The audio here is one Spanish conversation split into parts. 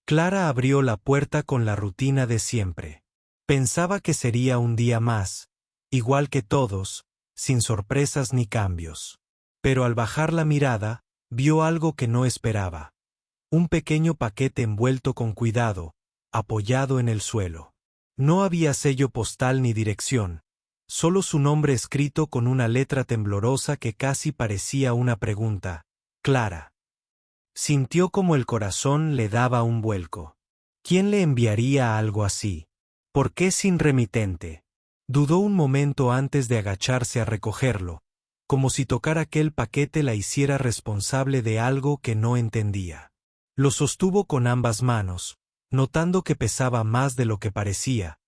Clara abrió la puerta con la rutina de siempre. Pensaba que sería un día más, igual que todos, sin sorpresas ni cambios. Pero al bajar la mirada, vio algo que no esperaba. Un pequeño paquete envuelto con cuidado, apoyado en el suelo. No había sello postal ni dirección, solo su nombre escrito con una letra temblorosa que casi parecía una pregunta. Clara. Sintió como el corazón le daba un vuelco. ¿Quién le enviaría algo así? ¿Por qué sin remitente? Dudó un momento antes de agacharse a recogerlo, como si tocar aquel paquete la hiciera responsable de algo que no entendía. Lo sostuvo con ambas manos, notando que pesaba más de lo que parecía,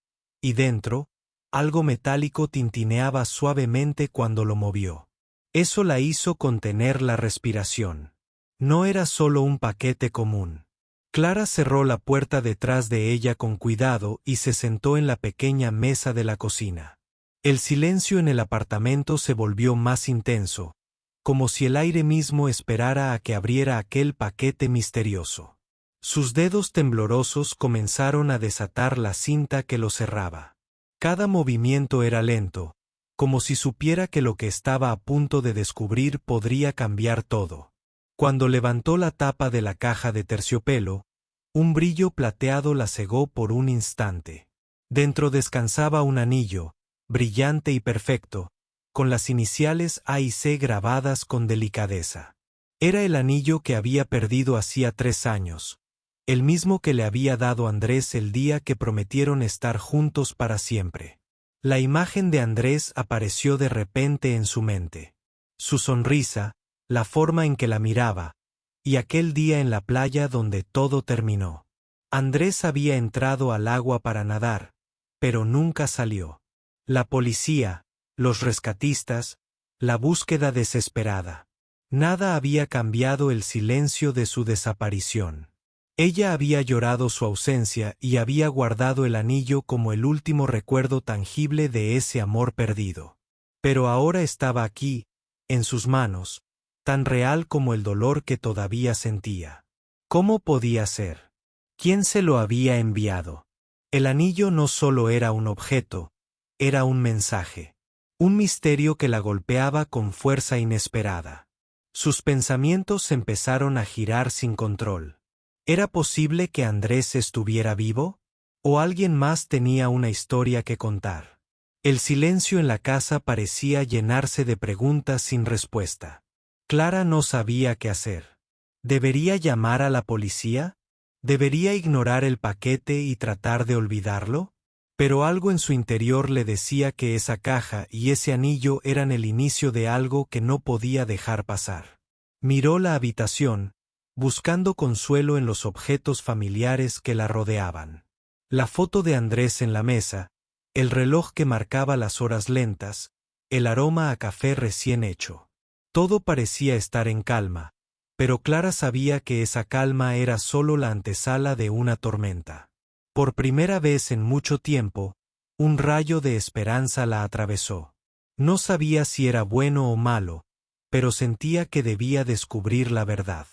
y dentro, algo metálico tintineaba suavemente cuando lo movió. Eso la hizo contener la respiración. No era solo un paquete común. Clara cerró la puerta detrás de ella con cuidado y se sentó en la pequeña mesa de la cocina. El silencio en el apartamento se volvió más intenso, como si el aire mismo esperara a que abriera aquel paquete misterioso. Sus dedos temblorosos comenzaron a desatar la cinta que lo cerraba. Cada movimiento era lento, como si supiera que lo que estaba a punto de descubrir podría cambiar todo. Cuando levantó la tapa de la caja de terciopelo, un brillo plateado la cegó por un instante. Dentro descansaba un anillo, brillante y perfecto, con las iniciales A y C grabadas con delicadeza. Era el anillo que había perdido hacía 3 años, el mismo que le había dado Andrés el día que prometieron estar juntos para siempre. La imagen de Andrés apareció de repente en su mente. Su sonrisa, la forma en que la miraba, y aquel día en la playa donde todo terminó. Andrés había entrado al agua para nadar, pero nunca salió. La policía, los rescatistas, la búsqueda desesperada. Nada había cambiado el silencio de su desaparición. Ella había llorado su ausencia y había guardado el anillo como el último recuerdo tangible de ese amor perdido. Pero ahora estaba aquí, en sus manos, tan real como el dolor que todavía sentía. ¿Cómo podía ser? ¿Quién se lo había enviado? El anillo no solo era un objeto, era un mensaje. Un misterio que la golpeaba con fuerza inesperada. Sus pensamientos empezaron a girar sin control. ¿Era posible que Andrés estuviera vivo? ¿O alguien más tenía una historia que contar? El silencio en la casa parecía llenarse de preguntas sin respuesta. Clara no sabía qué hacer. ¿Debería llamar a la policía? ¿Debería ignorar el paquete y tratar de olvidarlo? Pero algo en su interior le decía que esa caja y ese anillo eran el inicio de algo que no podía dejar pasar. Miró la habitación, buscando consuelo en los objetos familiares que la rodeaban. La foto de Andrés en la mesa, el reloj que marcaba las horas lentas, el aroma a café recién hecho. Todo parecía estar en calma, pero Clara sabía que esa calma era solo la antesala de una tormenta. Por primera vez en mucho tiempo, un rayo de esperanza la atravesó. No sabía si era bueno o malo, pero sentía que debía descubrir la verdad.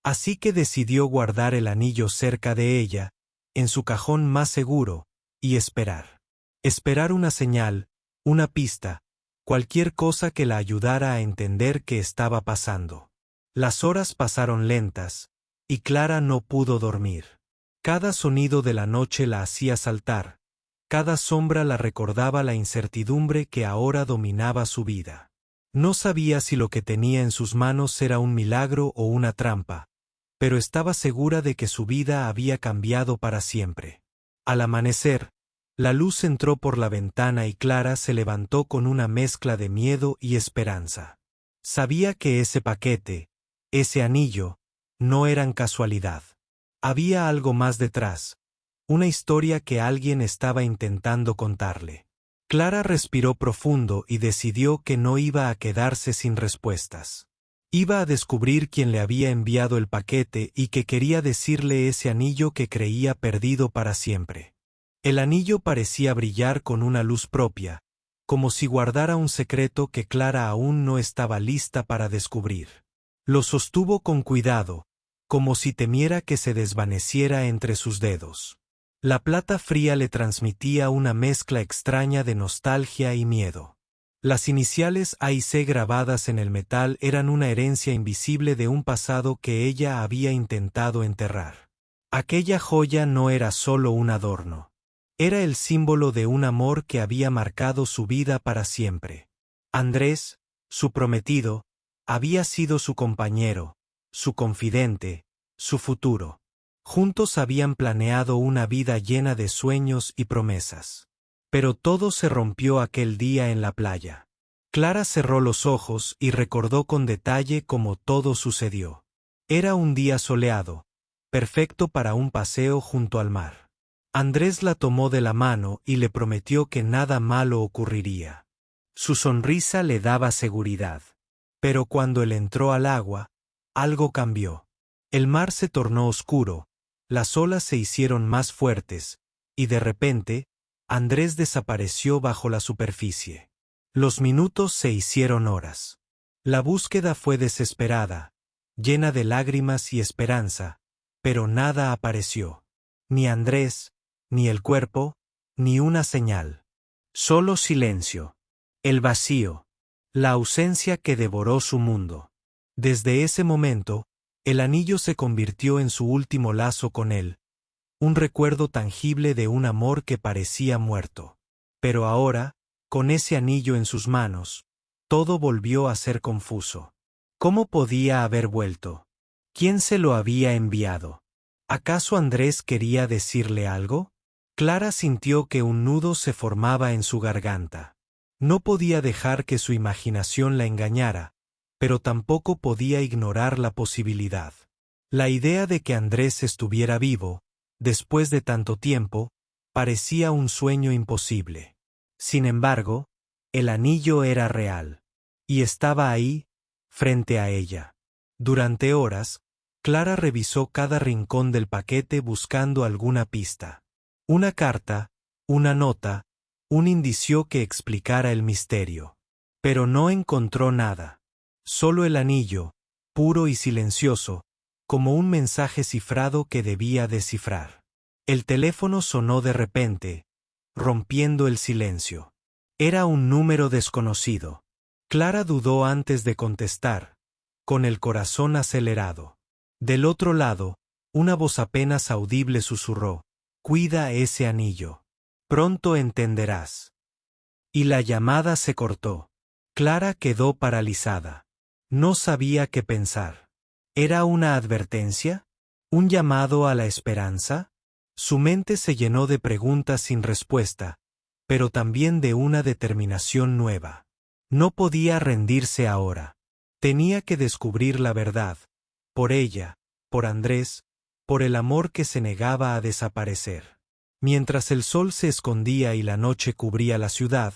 Así que decidió guardar el anillo cerca de ella, en su cajón más seguro, y esperar. Esperar una señal, una pista, cualquier cosa que la ayudara a entender qué estaba pasando. Las horas pasaron lentas, y Clara no pudo dormir. Cada sonido de la noche la hacía saltar, cada sombra la recordaba la incertidumbre que ahora dominaba su vida. No sabía si lo que tenía en sus manos era un milagro o una trampa, pero estaba segura de que su vida había cambiado para siempre. Al amanecer, la luz entró por la ventana y Clara se levantó con una mezcla de miedo y esperanza. Sabía que ese paquete, ese anillo, no eran casualidad. Había algo más detrás, una historia que alguien estaba intentando contarle. Clara respiró profundo y decidió que no iba a quedarse sin respuestas. Iba a descubrir quién le había enviado el paquete y que quería decirle ese anillo que creía perdido para siempre. El anillo parecía brillar con una luz propia, como si guardara un secreto que Clara aún no estaba lista para descubrir. Lo sostuvo con cuidado, como si temiera que se desvaneciera entre sus dedos. La plata fría le transmitía una mezcla extraña de nostalgia y miedo. Las iniciales A y C grabadas en el metal eran una herencia invisible de un pasado que ella había intentado enterrar. Aquella joya no era solo un adorno. Era el símbolo de un amor que había marcado su vida para siempre. Andrés, su prometido, había sido su compañero, su confidente, su futuro. Juntos habían planeado una vida llena de sueños y promesas. Pero todo se rompió aquel día en la playa. Clara cerró los ojos y recordó con detalle cómo todo sucedió. Era un día soleado, perfecto para un paseo junto al mar. Andrés la tomó de la mano y le prometió que nada malo ocurriría. Su sonrisa le daba seguridad. Pero cuando él entró al agua, algo cambió. El mar se tornó oscuro, las olas se hicieron más fuertes, y de repente, Andrés desapareció bajo la superficie. Los minutos se hicieron horas. La búsqueda fue desesperada, llena de lágrimas y esperanza, pero nada apareció. Ni Andrés, ni el cuerpo, ni una señal. Solo silencio. El vacío. La ausencia que devoró su mundo. Desde ese momento, el anillo se convirtió en su último lazo con él, un recuerdo tangible de un amor que parecía muerto. Pero ahora, con ese anillo en sus manos, todo volvió a ser confuso. ¿Cómo podía haber vuelto? ¿Quién se lo había enviado? ¿Acaso Andrés quería decirle algo? Clara sintió que un nudo se formaba en su garganta. No podía dejar que su imaginación la engañara, pero tampoco podía ignorar la posibilidad. La idea de que Andrés estuviera vivo, después de tanto tiempo, parecía un sueño imposible. Sin embargo, el anillo era real. Y estaba ahí, frente a ella. Durante horas, Clara revisó cada rincón del paquete buscando alguna pista. Una carta, una nota, un indicio que explicara el misterio. Pero no encontró nada. Solo el anillo, puro y silencioso, como un mensaje cifrado que debía descifrar. El teléfono sonó de repente, rompiendo el silencio. Era un número desconocido. Clara dudó antes de contestar, con el corazón acelerado. Del otro lado, una voz apenas audible susurró: «Cuida ese anillo. Pronto entenderás». Y la llamada se cortó. Clara quedó paralizada. No sabía qué pensar. ¿Era una advertencia? ¿Un llamado a la esperanza? Su mente se llenó de preguntas sin respuesta, pero también de una determinación nueva. No podía rendirse ahora. Tenía que descubrir la verdad, por ella, por Andrés, por el amor que se negaba a desaparecer. Mientras el sol se escondía y la noche cubría la ciudad,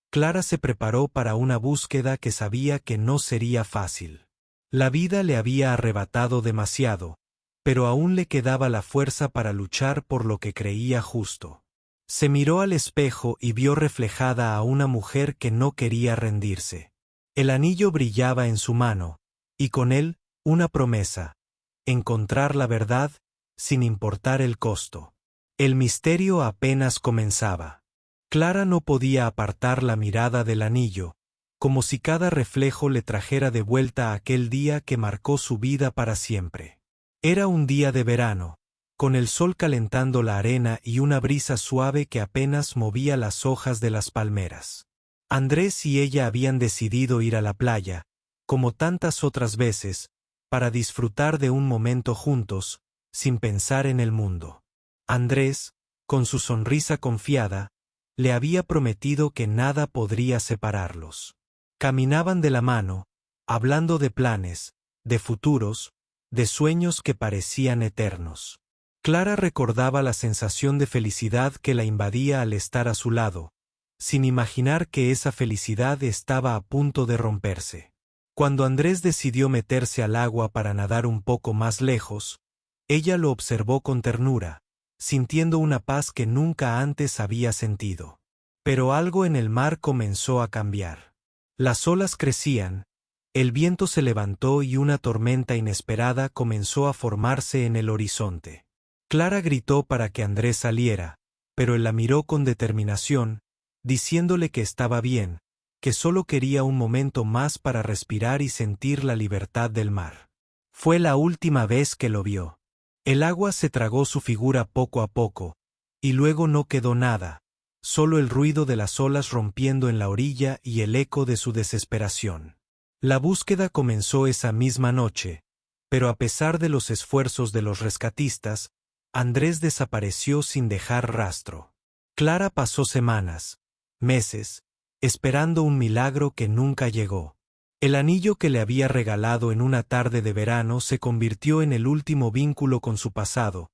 Clara se preparó para una búsqueda que sabía que no sería fácil. La vida le había arrebatado demasiado, pero aún le quedaba la fuerza para luchar por lo que creía justo. Se miró al espejo y vio reflejada a una mujer que no quería rendirse. El anillo brillaba en su mano, y con él, una promesa: encontrar la verdad, sin importar el costo. El misterio apenas comenzaba. Clara no podía apartar la mirada del anillo, como si cada reflejo le trajera de vuelta aquel día que marcó su vida para siempre. Era un día de verano, con el sol calentando la arena y una brisa suave que apenas movía las hojas de las palmeras. Andrés y ella habían decidido ir a la playa, como tantas otras veces, para disfrutar de un momento juntos, sin pensar en el mundo. Andrés, con su sonrisa confiada, le había prometido que nada podría separarlos. Caminaban de la mano, hablando de planes, de futuros, de sueños que parecían eternos. Clara recordaba la sensación de felicidad que la invadía al estar a su lado, sin imaginar que esa felicidad estaba a punto de romperse. Cuando Andrés decidió meterse al agua para nadar un poco más lejos, ella lo observó con ternura, sintiendo una paz que nunca antes había sentido. Pero algo en el mar comenzó a cambiar. Las olas crecían, El viento se levantó y una tormenta inesperada comenzó a formarse en el horizonte. Clara gritó para que Andrés saliera, pero él la miró con determinación, diciéndole que estaba bien, que solo quería un momento más para respirar y sentir la libertad del mar. Fue la última vez que lo vio. El agua se tragó su figura poco a poco, y luego no quedó nada, solo el ruido de las olas rompiendo en la orilla y el eco de su desesperación. La búsqueda comenzó esa misma noche, pero a pesar de los esfuerzos de los rescatistas, Andrés desapareció sin dejar rastro. Clara pasó semanas, meses, esperando un milagro que nunca llegó. El anillo que le había regalado en una tarde de verano se convirtió en el último vínculo con su pasado,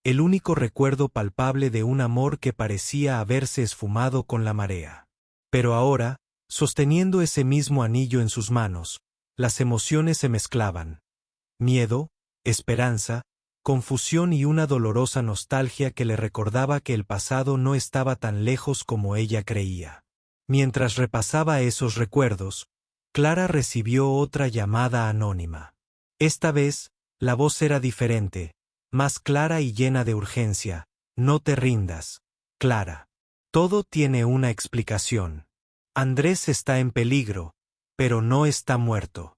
el único recuerdo palpable de un amor que parecía haberse esfumado con la marea. Pero ahora, sosteniendo ese mismo anillo en sus manos, las emociones se mezclaban. Miedo, esperanza, confusión y una dolorosa nostalgia que le recordaba que el pasado no estaba tan lejos como ella creía. Mientras repasaba esos recuerdos, Clara recibió otra llamada anónima. Esta vez, la voz era diferente, más clara y llena de urgencia. No te rindas, Clara. Todo tiene una explicación. Andrés está en peligro, pero no está muerto.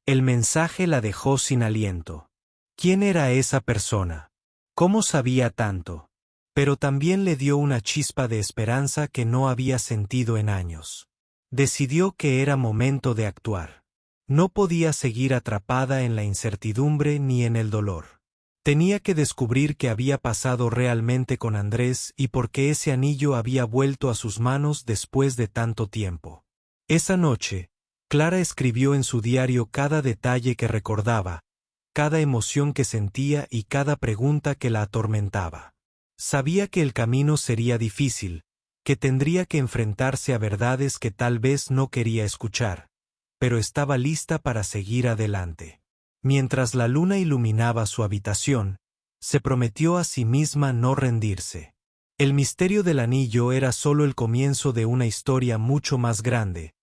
El mensaje la dejó sin aliento. ¿Quién era esa persona? ¿Cómo sabía tanto? Pero también le dio una chispa de esperanza que no había sentido en años. Decidió que era momento de actuar. No podía seguir atrapada en la incertidumbre ni en el dolor. Tenía que descubrir qué había pasado realmente con Andrés y por qué ese anillo había vuelto a sus manos después de tanto tiempo. Esa noche, Clara escribió en su diario cada detalle que recordaba, cada emoción que sentía y cada pregunta que la atormentaba. Sabía que el camino sería difícil, que tendría que enfrentarse a verdades que tal vez no quería escuchar, pero estaba lista para seguir adelante. Mientras la luna iluminaba su habitación, se prometió a sí misma no rendirse. El misterio del anillo era solo el comienzo de una historia mucho más grande,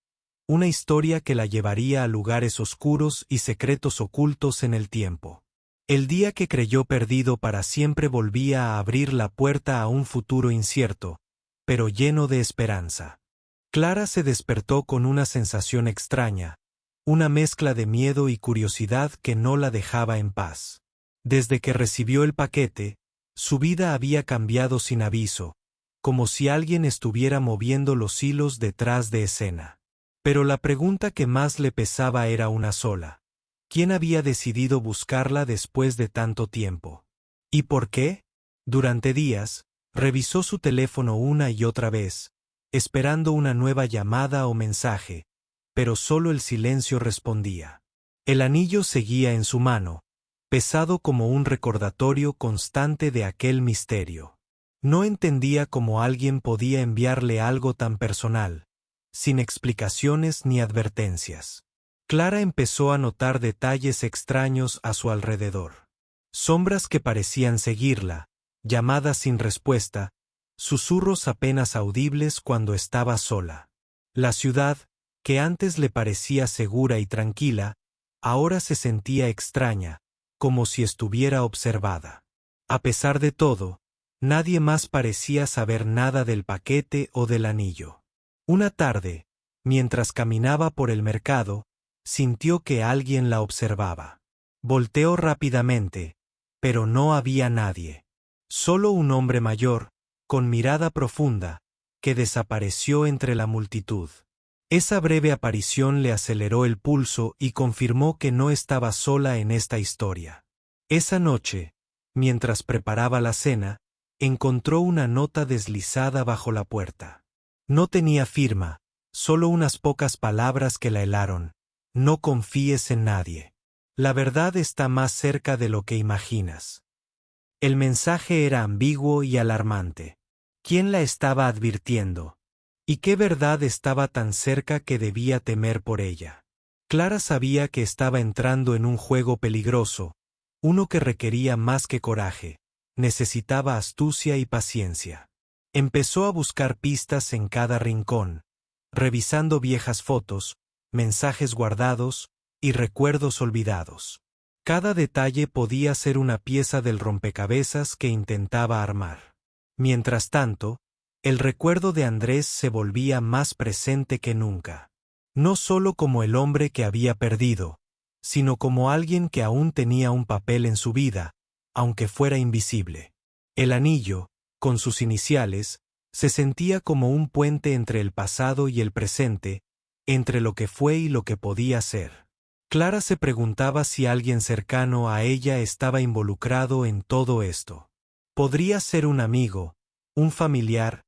una historia que la llevaría a lugares oscuros y secretos ocultos en el tiempo. El día que creyó perdido para siempre volvía a abrir la puerta a un futuro incierto, pero lleno de esperanza. Clara se despertó con una sensación extraña, una mezcla de miedo y curiosidad que no la dejaba en paz. Desde que recibió el paquete, su vida había cambiado sin aviso, como si alguien estuviera moviendo los hilos detrás de escena. Pero la pregunta que más le pesaba era una sola. ¿Quién había decidido buscarla después de tanto tiempo? ¿Y por qué? Durante días, revisó su teléfono una y otra vez, esperando una nueva llamada o mensaje, pero solo el silencio respondía. El anillo seguía en su mano, pesado como un recordatorio constante de aquel misterio. No entendía cómo alguien podía enviarle algo tan personal, sin explicaciones ni advertencias. Clara empezó a notar detalles extraños a su alrededor. Sombras que parecían seguirla, llamadas sin respuesta, susurros apenas audibles cuando estaba sola. La ciudad, que antes le parecía segura y tranquila, ahora se sentía extraña, como si estuviera observada. A pesar de todo, nadie más parecía saber nada del paquete o del anillo. Una tarde, mientras caminaba por el mercado, sintió que alguien la observaba. Volteó rápidamente, pero no había nadie. Solo un hombre mayor, con mirada profunda, que desapareció entre la multitud. Esa breve aparición le aceleró el pulso y confirmó que no estaba sola en esta historia. Esa noche, mientras preparaba la cena, encontró una nota deslizada bajo la puerta. No tenía firma, solo unas pocas palabras que la helaron. No confíes en nadie. La verdad está más cerca de lo que imaginas. El mensaje era ambiguo y alarmante. ¿Quién la estaba advirtiendo? ¿Y qué verdad estaba tan cerca que debía temer por ella? Clara sabía que estaba entrando en un juego peligroso, uno que requería más que coraje, necesitaba astucia y paciencia. Empezó a buscar pistas en cada rincón, revisando viejas fotos, mensajes guardados y recuerdos olvidados. Cada detalle podía ser una pieza del rompecabezas que intentaba armar. Mientras tanto, el recuerdo de Andrés se volvía más presente que nunca. No solo como el hombre que había perdido, sino como alguien que aún tenía un papel en su vida, aunque fuera invisible. El anillo, con sus iniciales, se sentía como un puente entre el pasado y el presente, entre lo que fue y lo que podía ser. Clara se preguntaba si alguien cercano a ella estaba involucrado en todo esto. ¿Podría ser un amigo, un familiar,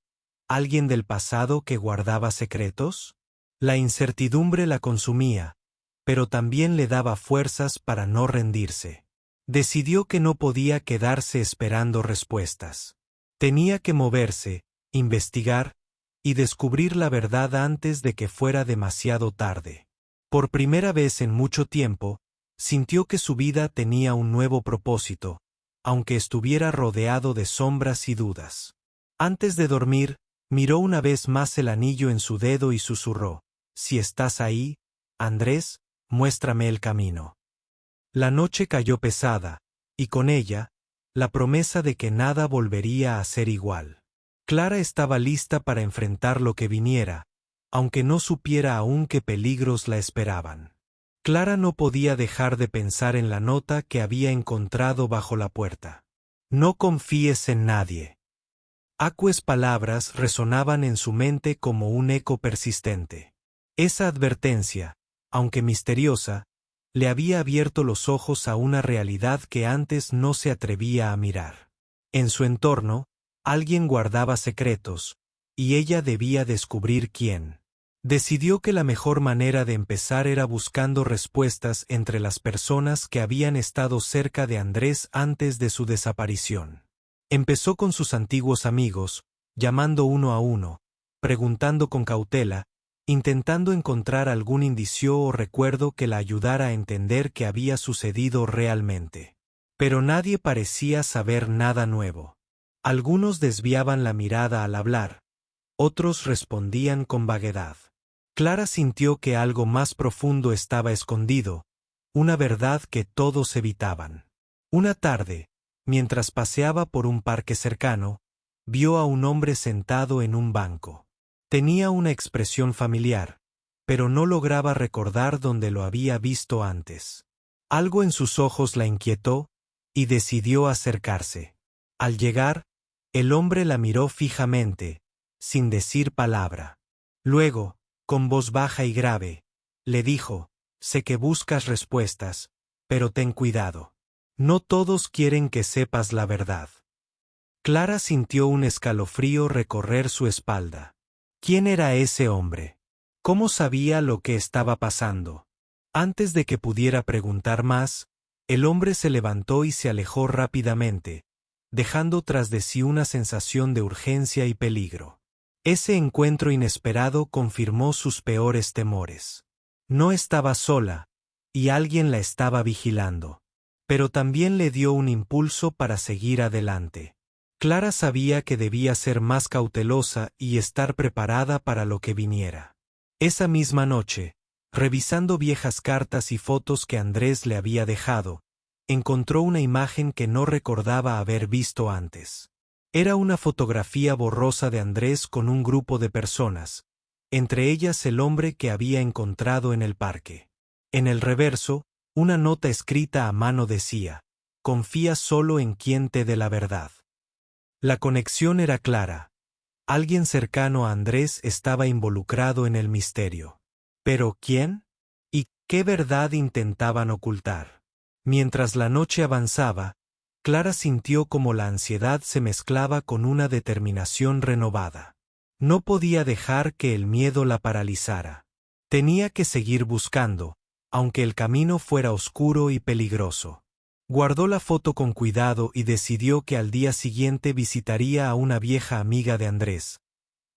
alguien del pasado que guardaba secretos? La incertidumbre la consumía, pero también le daba fuerzas para no rendirse. Decidió que no podía quedarse esperando respuestas. Tenía que moverse, investigar y descubrir la verdad antes de que fuera demasiado tarde. Por primera vez en mucho tiempo, sintió que su vida tenía un nuevo propósito, aunque estuviera rodeado de sombras y dudas. Antes de dormir, miró una vez más el anillo en su dedo y susurró: «Si estás ahí, Andrés, muéstrame el camino». La noche cayó pesada, y con ella, la promesa de que nada volvería a ser igual. Clara estaba lista para enfrentar lo que viniera, aunque no supiera aún qué peligros la esperaban. Clara no podía dejar de pensar en la nota que había encontrado bajo la puerta. «No confíes en nadie». Acues palabras resonaban en su mente como un eco persistente. Esa advertencia, aunque misteriosa, le había abierto los ojos a una realidad que antes no se atrevía a mirar. En su entorno, alguien guardaba secretos, y ella debía descubrir quién. Decidió que la mejor manera de empezar era buscando respuestas entre las personas que habían estado cerca de Andrés antes de su desaparición. Empezó con sus antiguos amigos, llamando uno a uno, preguntando con cautela, intentando encontrar algún indicio o recuerdo que la ayudara a entender qué había sucedido realmente. Pero nadie parecía saber nada nuevo. Algunos desviaban la mirada al hablar, otros respondían con vaguedad. Clara sintió que algo más profundo estaba escondido, una verdad que todos evitaban. Una tarde, mientras paseaba por un parque cercano, vio a un hombre sentado en un banco. Tenía una expresión familiar, pero no lograba recordar dónde lo había visto antes. Algo en sus ojos la inquietó, y decidió acercarse. Al llegar, el hombre la miró fijamente, sin decir palabra. Luego, con voz baja y grave, le dijo: «Sé que buscas respuestas, pero ten cuidado. No todos quieren que sepas la verdad». Clara sintió un escalofrío recorrer su espalda. ¿Quién era ese hombre? ¿Cómo sabía lo que estaba pasando? Antes de que pudiera preguntar más, el hombre se levantó y se alejó rápidamente, dejando tras de sí una sensación de urgencia y peligro. Ese encuentro inesperado confirmó sus peores temores. No estaba sola, y alguien la estaba vigilando. Pero también le dio un impulso para seguir adelante. Clara sabía que debía ser más cautelosa y estar preparada para lo que viniera. Esa misma noche, revisando viejas cartas y fotos que Andrés le había dejado, encontró una imagen que no recordaba haber visto antes. Era una fotografía borrosa de Andrés con un grupo de personas, entre ellas el hombre que había encontrado en el parque. En el reverso, una nota escrita a mano decía: «Confía solo en quien te dé la verdad». La conexión era clara. Alguien cercano a Andrés estaba involucrado en el misterio. ¿Pero quién? ¿Y qué verdad intentaban ocultar? Mientras la noche avanzaba, Clara sintió como la ansiedad se mezclaba con una determinación renovada. No podía dejar que el miedo la paralizara. Tenía que seguir buscando, aunque el camino fuera oscuro y peligroso. Guardó la foto con cuidado y decidió que al día siguiente visitaría a una vieja amiga de Andrés,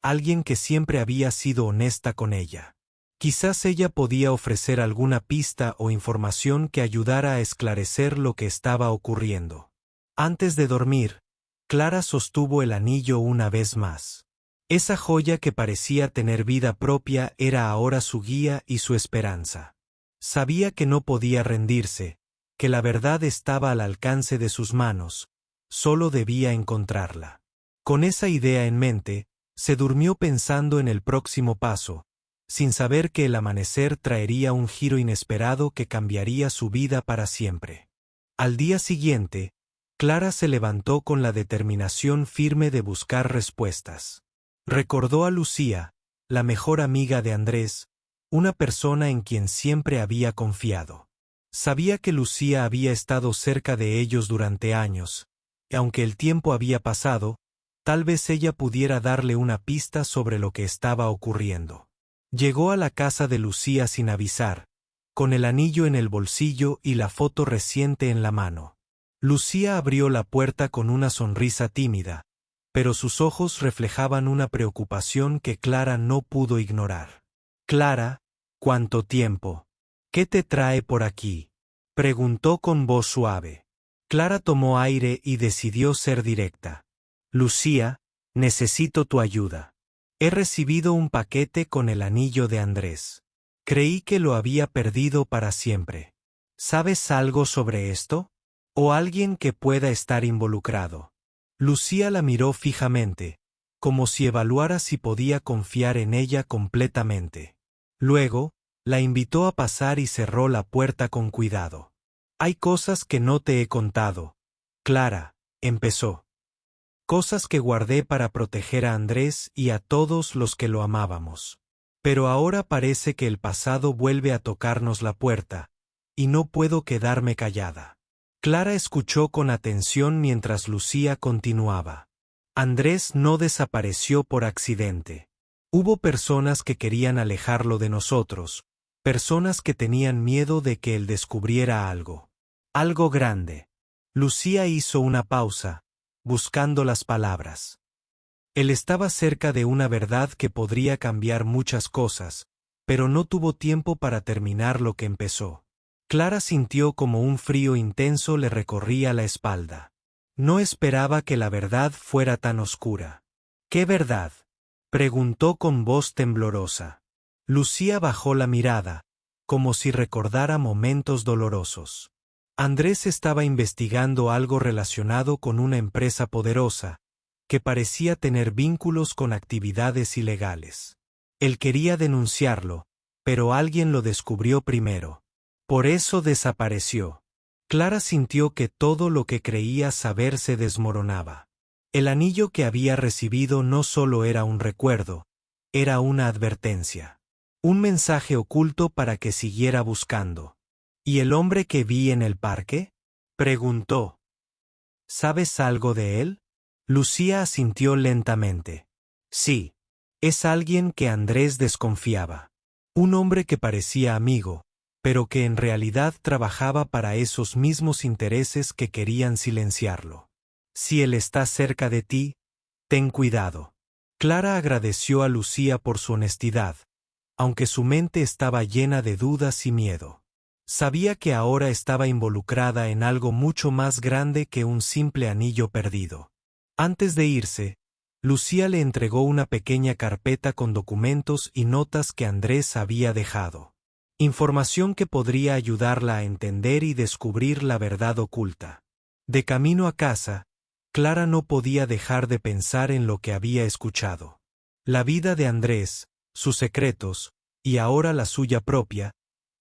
alguien que siempre había sido honesta con ella. Quizás ella podía ofrecer alguna pista o información que ayudara a esclarecer lo que estaba ocurriendo. Antes de dormir, Clara sostuvo el anillo una vez más. Esa joya que parecía tener vida propia era ahora su guía y su esperanza. Sabía que no podía rendirse, que la verdad estaba al alcance de sus manos, solo debía encontrarla. Con esa idea en mente, se durmió pensando en el próximo paso, sin saber que el amanecer traería un giro inesperado que cambiaría su vida para siempre. Al día siguiente, Clara se levantó con la determinación firme de buscar respuestas. Recordó a Lucía, la mejor amiga de Andrés, una persona en quien siempre había confiado. Sabía que Lucía había estado cerca de ellos durante años, y aunque el tiempo había pasado, tal vez ella pudiera darle una pista sobre lo que estaba ocurriendo. Llegó a la casa de Lucía sin avisar, con el anillo en el bolsillo y la foto reciente en la mano. Lucía abrió la puerta con una sonrisa tímida, pero sus ojos reflejaban una preocupación que Clara no pudo ignorar. «Clara, ¿cuánto tiempo? ¿Qué te trae por aquí?», preguntó con voz suave. Clara tomó aire y decidió ser directa. «Lucía, necesito tu ayuda. He recibido un paquete con el anillo de Andrés. Creí que lo había perdido para siempre. ¿Sabes algo sobre esto? ¿O alguien que pueda estar involucrado?». Lucía la miró fijamente, como si evaluara si podía confiar en ella completamente. Luego, la invitó a pasar y cerró la puerta con cuidado. «Hay cosas que no te he contado, Clara», empezó. «Cosas que guardé para proteger a Andrés y a todos los que lo amábamos. Pero ahora parece que el pasado vuelve a tocarnos la puerta, y no puedo quedarme callada». Clara escuchó con atención mientras Lucía continuaba. «Andrés no desapareció por accidente. Hubo personas que querían alejarlo de nosotros, personas que tenían miedo de que él descubriera algo. Algo grande». Lucía hizo una pausa, buscando las palabras. Él estaba cerca de una verdad que podría cambiar muchas cosas, pero no tuvo tiempo para terminar lo que empezó. Clara sintió como un frío intenso le recorría la espalda. No esperaba que la verdad fuera tan oscura. «¿Qué verdad?», preguntó con voz temblorosa. Lucía bajó la mirada, como si recordara momentos dolorosos. Andrés estaba investigando algo relacionado con una empresa poderosa, que parecía tener vínculos con actividades ilegales. Él quería denunciarlo, pero alguien lo descubrió primero. Por eso desapareció. Clara sintió que todo lo que creía saber se desmoronaba. El anillo que había recibido no solo era un recuerdo, era una advertencia. Un mensaje oculto para que siguiera buscando. «¿Y el hombre que vi en el parque?», preguntó. «¿Sabes algo de él?». Lucía asintió lentamente. «Sí, es alguien que Andrés desconfiaba. Un hombre que parecía amigo, pero que en realidad trabajaba para esos mismos intereses que querían silenciarlo. Si él está cerca de ti, ten cuidado». Clara agradeció a Lucía por su honestidad, aunque su mente estaba llena de dudas y miedo. Sabía que ahora estaba involucrada en algo mucho más grande que un simple anillo perdido. Antes de irse, Lucía le entregó una pequeña carpeta con documentos y notas que Andrés había dejado. Información que podría ayudarla a entender y descubrir la verdad oculta. De camino a casa, Clara no podía dejar de pensar en lo que había escuchado. La vida de Andrés, sus secretos, y ahora la suya propia,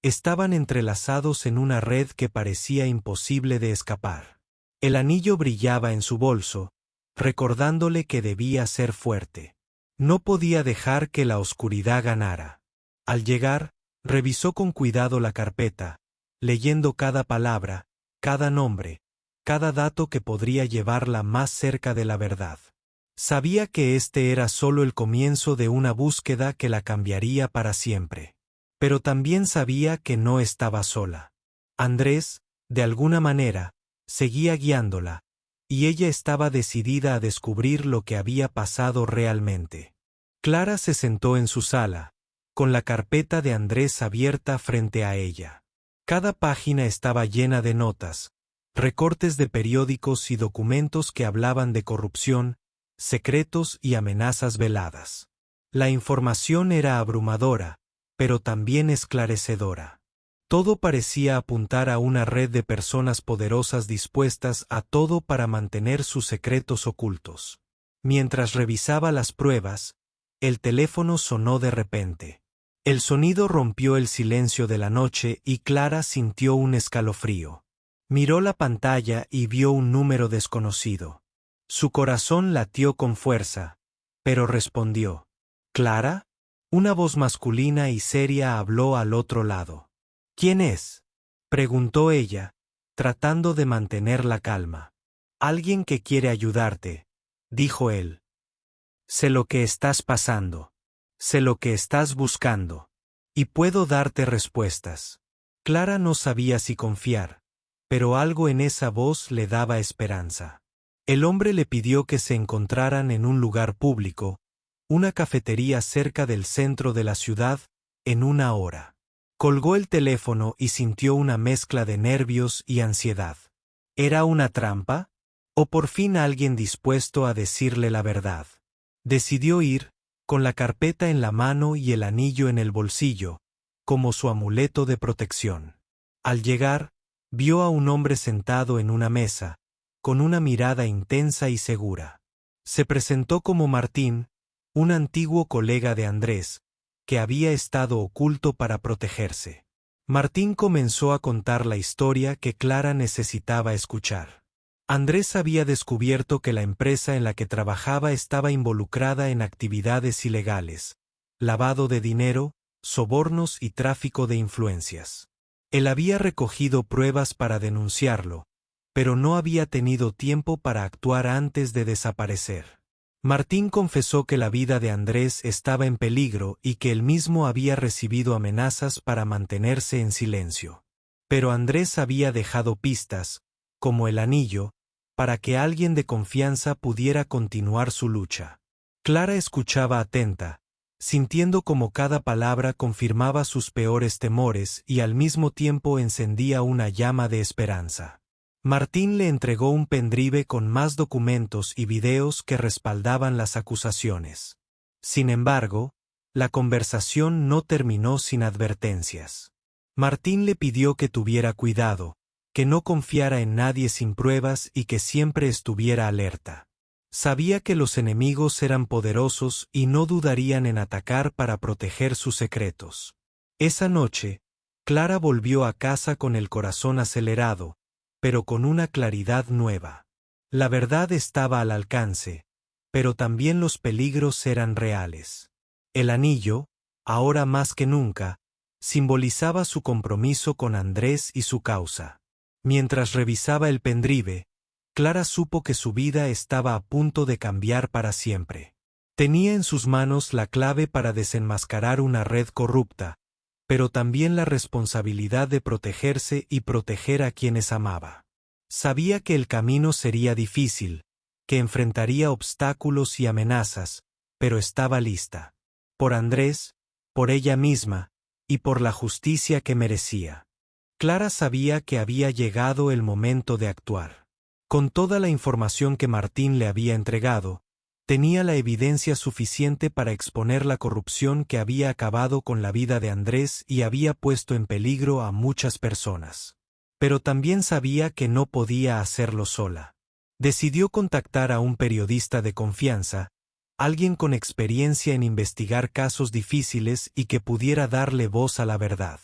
estaban entrelazados en una red que parecía imposible de escapar. El anillo brillaba en su bolso, recordándole que debía ser fuerte. No podía dejar que la oscuridad ganara. Al llegar, revisó con cuidado la carpeta, leyendo cada palabra, cada nombre, cada dato que podría llevarla más cerca de la verdad. Sabía que este era solo el comienzo de una búsqueda que la cambiaría para siempre. Pero también sabía que no estaba sola. Andrés, de alguna manera, seguía guiándola, y ella estaba decidida a descubrir lo que había pasado realmente. Clara se sentó en su sala, con la carpeta de Andrés abierta frente a ella. Cada página estaba llena de notas, recortes de periódicos y documentos que hablaban de corrupción, secretos y amenazas veladas. La información era abrumadora, pero también esclarecedora. Todo parecía apuntar a una red de personas poderosas dispuestas a todo para mantener sus secretos ocultos. Mientras revisaba las pruebas, el teléfono sonó de repente. El sonido rompió el silencio de la noche y Clara sintió un escalofrío. Miró la pantalla y vio un número desconocido. Su corazón latió con fuerza, pero respondió. ¿Clara? Una voz masculina y seria habló al otro lado. ¿Quién es?, preguntó ella, tratando de mantener la calma. Alguien que quiere ayudarte, dijo él. Sé lo que estás pasando. Sé lo que estás buscando. Y puedo darte respuestas. Clara no sabía si confiar, pero algo en esa voz le daba esperanza. El hombre le pidió que se encontraran en un lugar público, una cafetería cerca del centro de la ciudad, en 1 hora. Colgó el teléfono y sintió una mezcla de nervios y ansiedad. ¿Era una trampa? ¿O por fin alguien dispuesto a decirle la verdad? Decidió ir, con la carpeta en la mano y el anillo en el bolsillo, como su amuleto de protección. Al llegar, vio a un hombre sentado en una mesa, con una mirada intensa y segura. Se presentó como Martín, un antiguo colega de Andrés, que había estado oculto para protegerse. Martín comenzó a contar la historia que Clara necesitaba escuchar. Andrés había descubierto que la empresa en la que trabajaba estaba involucrada en actividades ilegales, lavado de dinero, sobornos y tráfico de influencias. Él había recogido pruebas para denunciarlo, pero no había tenido tiempo para actuar antes de desaparecer. Martín confesó que la vida de Andrés estaba en peligro y que él mismo había recibido amenazas para mantenerse en silencio. Pero Andrés había dejado pistas, como el anillo, para que alguien de confianza pudiera continuar su lucha. Clara escuchaba atenta, sintiendo como cada palabra confirmaba sus peores temores y al mismo tiempo encendía una llama de esperanza. Martín le entregó un pendrive con más documentos y videos que respaldaban las acusaciones. Sin embargo, la conversación no terminó sin advertencias. Martín le pidió que tuviera cuidado, que no confiara en nadie sin pruebas y que siempre estuviera alerta. Sabía que los enemigos eran poderosos y no dudarían en atacar para proteger sus secretos. Esa noche, Clara volvió a casa con el corazón acelerado, pero con una claridad nueva. La verdad estaba al alcance, pero también los peligros eran reales. El anillo, ahora más que nunca, simbolizaba su compromiso con Andrés y su causa. Mientras revisaba el pendrive, Clara supo que su vida estaba a punto de cambiar para siempre. Tenía en sus manos la clave para desenmascarar una red corrupta, pero también la responsabilidad de protegerse y proteger a quienes amaba. Sabía que el camino sería difícil, que enfrentaría obstáculos y amenazas, pero estaba lista. Por Andrés, por ella misma, y por la justicia que merecía. Clara sabía que había llegado el momento de actuar. Con toda la información que Martín le había entregado, tenía la evidencia suficiente para exponer la corrupción que había acabado con la vida de Andrés y había puesto en peligro a muchas personas. Pero también sabía que no podía hacerlo sola. Decidió contactar a un periodista de confianza, alguien con experiencia en investigar casos difíciles y que pudiera darle voz a la verdad.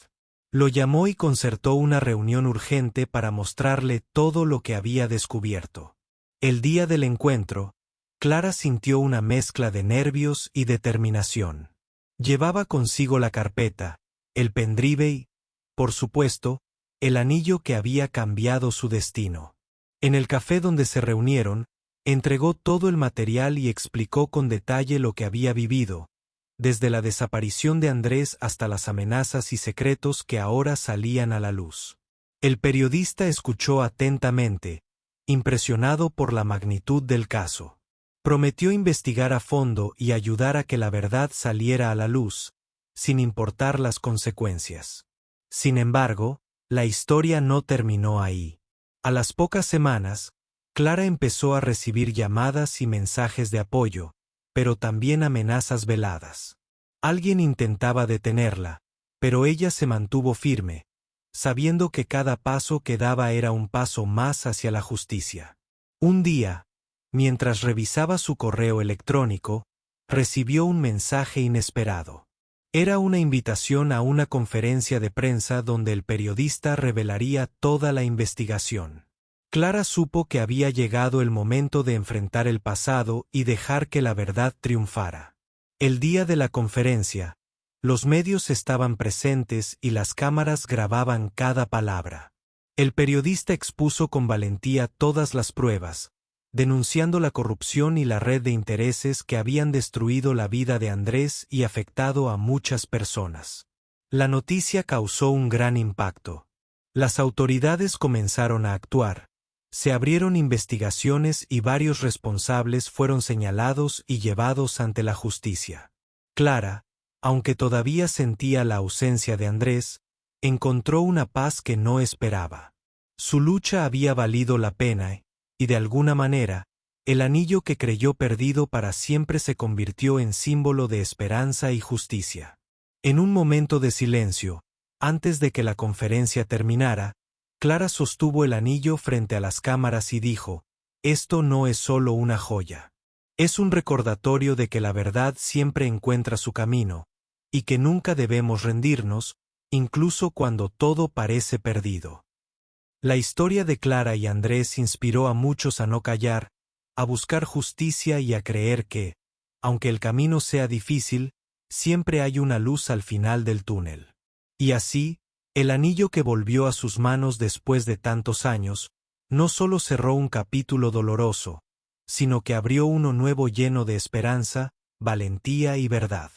Lo llamó y concertó una reunión urgente para mostrarle todo lo que había descubierto. El día del encuentro, Clara sintió una mezcla de nervios y determinación. Llevaba consigo la carpeta, el pendrive y, por supuesto, el anillo que había cambiado su destino. En el café donde se reunieron, entregó todo el material y explicó con detalle lo que había vivido, desde la desaparición de Andrés hasta las amenazas y secretos que ahora salían a la luz. El periodista escuchó atentamente, impresionado por la magnitud del caso. Prometió investigar a fondo y ayudar a que la verdad saliera a la luz, sin importar las consecuencias. Sin embargo, la historia no terminó ahí. A las pocas semanas, Clara empezó a recibir llamadas y mensajes de apoyo, pero también amenazas veladas. Alguien intentaba detenerla, pero ella se mantuvo firme, sabiendo que cada paso que daba era un paso más hacia la justicia. Un día, mientras revisaba su correo electrónico, recibió un mensaje inesperado. Era una invitación a una conferencia de prensa donde el periodista revelaría toda la investigación. Clara supo que había llegado el momento de enfrentar el pasado y dejar que la verdad triunfara. El día de la conferencia, los medios estaban presentes y las cámaras grababan cada palabra. El periodista expuso con valentía todas las pruebas, denunciando la corrupción y la red de intereses que habían destruido la vida de Andrés y afectado a muchas personas. La noticia causó un gran impacto. Las autoridades comenzaron a actuar. Se abrieron investigaciones y varios responsables fueron señalados y llevados ante la justicia. Clara, aunque todavía sentía la ausencia de Andrés, encontró una paz que no esperaba. Su lucha había valido la pena y de alguna manera, el anillo que creyó perdido para siempre se convirtió en símbolo de esperanza y justicia. En un momento de silencio, antes de que la conferencia terminara, Clara sostuvo el anillo frente a las cámaras y dijo: «Esto no es solo una joya. Es un recordatorio de que la verdad siempre encuentra su camino, y que nunca debemos rendirnos, incluso cuando todo parece perdido». La historia de Clara y Andrés inspiró a muchos a no callar, a buscar justicia y a creer que, aunque el camino sea difícil, siempre hay una luz al final del túnel. Y así, el anillo que volvió a sus manos después de tantos años, no solo cerró un capítulo doloroso, sino que abrió uno nuevo lleno de esperanza, valentía y verdad.